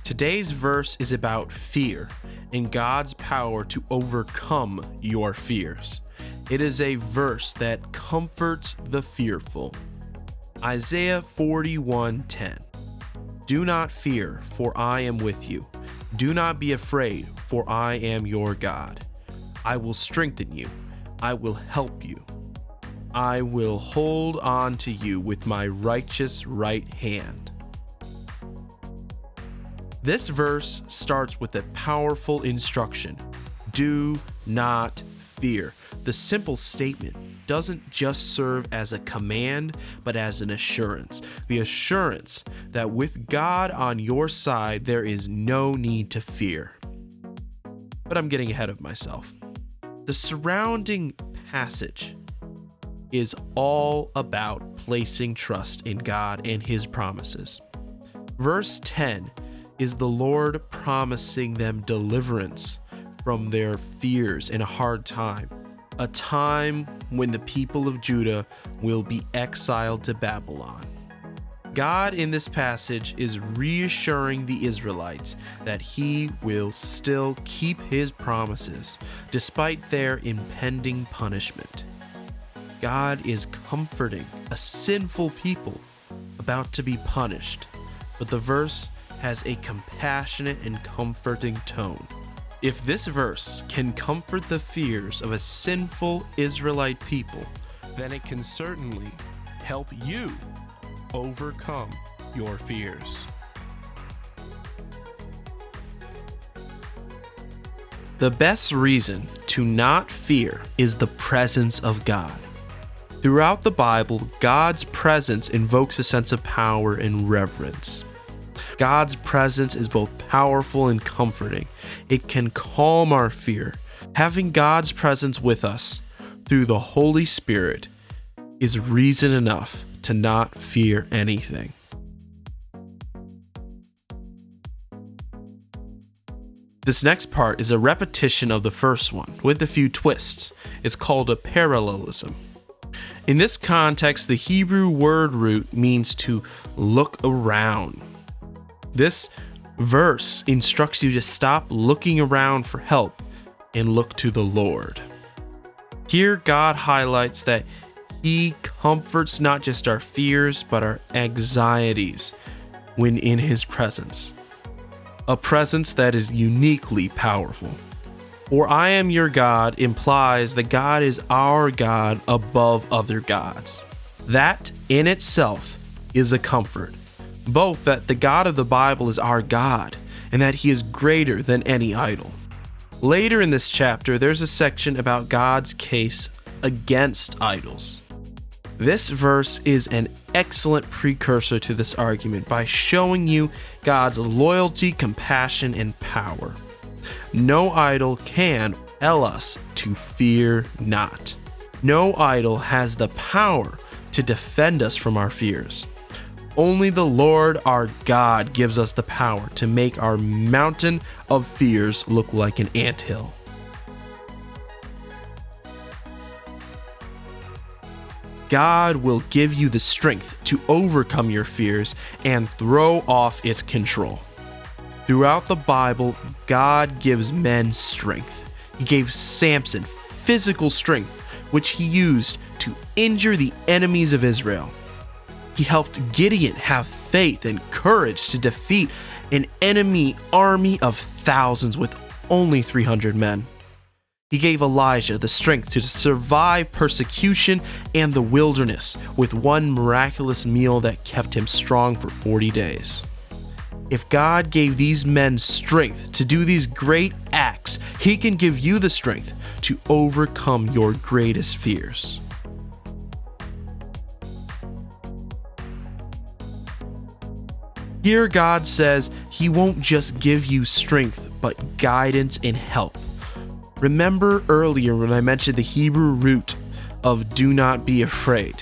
Today's verse is about fear and God's power to overcome your fears. It is a verse that comforts the fearful. Isaiah 41:10. Do not fear, for I am with you. Do not be afraid, for I am your God. I will strengthen you. I will help you. I will hold on to you with my righteous right hand. This verse starts with a powerful instruction. Do not fear. The simple statement doesn't just serve as a command, but as an assurance. The assurance that with God on your side, there is no need to fear. But I'm getting ahead of myself. The surrounding passage is all about placing trust in God and His promises. Verse 10 is the Lord promising them deliverance from their fears in a hard time, a time when the people of Judah will be exiled to Babylon. God in this passage is reassuring the Israelites that He will still keep His promises despite their impending punishment. God is comforting a sinful people about to be punished, but the verse has a compassionate and comforting tone. If this verse can comfort the fears of a sinful Israelite people, then it can certainly help you overcome your fears. The best reason to not fear is the presence of God. Throughout the Bible, God's presence invokes a sense of power and reverence. God's presence is both powerful and comforting. It can calm our fear. Having God's presence with us through the Holy Spirit is reason enough to not fear anything. This next part is a repetition of the first one with a few twists. It's called a parallelism. In this context, the Hebrew word root means to look around. This verse instructs you to stop looking around for help and look to the Lord. Here, God highlights that He comforts not just our fears, but our anxieties when in His presence. A presence that is uniquely powerful. For I am your God implies that God is our God above other gods. That in itself is a comfort. Both that the God of the Bible is our God and that He is greater than any idol. Later in this chapter, there's a section about God's case against idols. This verse is an excellent precursor to this argument by showing you God's loyalty, compassion, and power. No idol can tell us to fear not. No idol has the power to defend us from our fears. Only the Lord our God gives us the power to make our mountain of fears look like an anthill. God will give you the strength to overcome your fears and throw off its control. Throughout the Bible, God gives men strength. He gave Samson physical strength, which he used to injure the enemies of Israel. He helped Gideon have faith and courage to defeat an enemy army of thousands with only 300 men. He gave Elijah the strength to survive persecution and the wilderness with one miraculous meal that kept him strong for 40 days. If God gave these men strength to do these great acts, He can give you the strength to overcome your greatest fears. Here God says He won't just give you strength, but guidance and help. Remember earlier when I mentioned the Hebrew root of do not be afraid.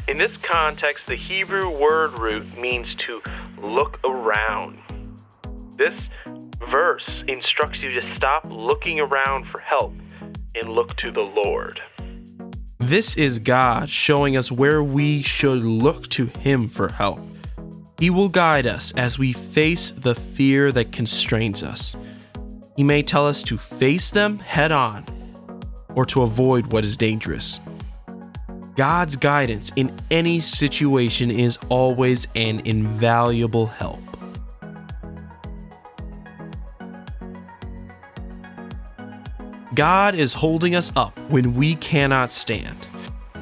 In this context, the Hebrew word root means to look around. This verse instructs you to stop looking around for help and look to the Lord. This is God showing us where we should look to Him for help. He will guide us as we face the fear that constrains us. He may tell us to face them head on or to avoid what is dangerous. God's guidance in any situation is always an invaluable help. God is holding us up when we cannot stand.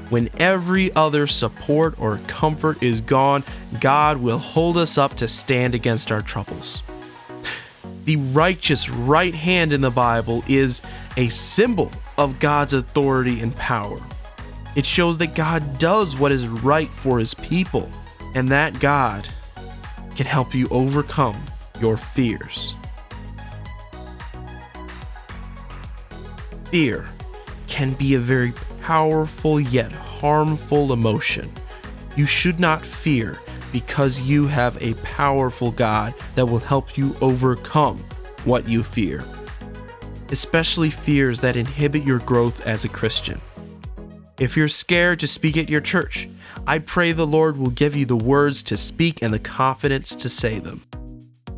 When every other support or comfort is gone, God will hold us up to stand against our troubles. The righteous right hand in the Bible is a symbol of God's authority and power. It shows that God does what is right for his people, and that God can help you overcome your fears. Fear can be a very powerful yet harmful emotion. You should not fear because you have a powerful God that will help you overcome what you fear, especially fears that inhibit your growth as a Christian. If you're scared to speak at your church, I pray the Lord will give you the words to speak and the confidence to say them.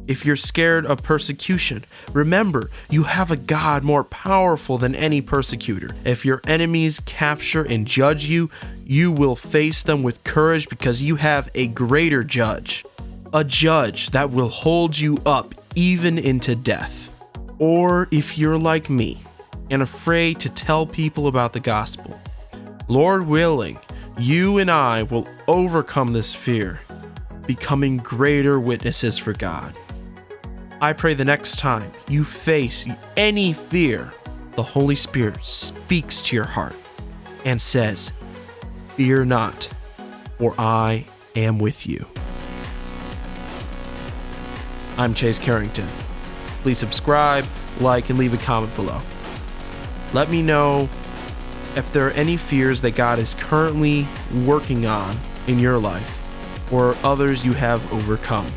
If you're scared of persecution, remember you have a God more powerful than any persecutor. If your enemies capture and judge you, you will face them with courage because you have a greater judge, a judge that will hold you up even into death. Or if you're like me and afraid to tell people about the gospel, Lord willing, you and I will overcome this fear, becoming greater witnesses for God. I pray the next time you face any fear, the Holy Spirit speaks to your heart and says, "Fear not, for I am with you." I'm Chase Carrington. Please subscribe, like, and leave a comment below. Let me know if there are any fears that God is currently working on in your life or others you have overcome.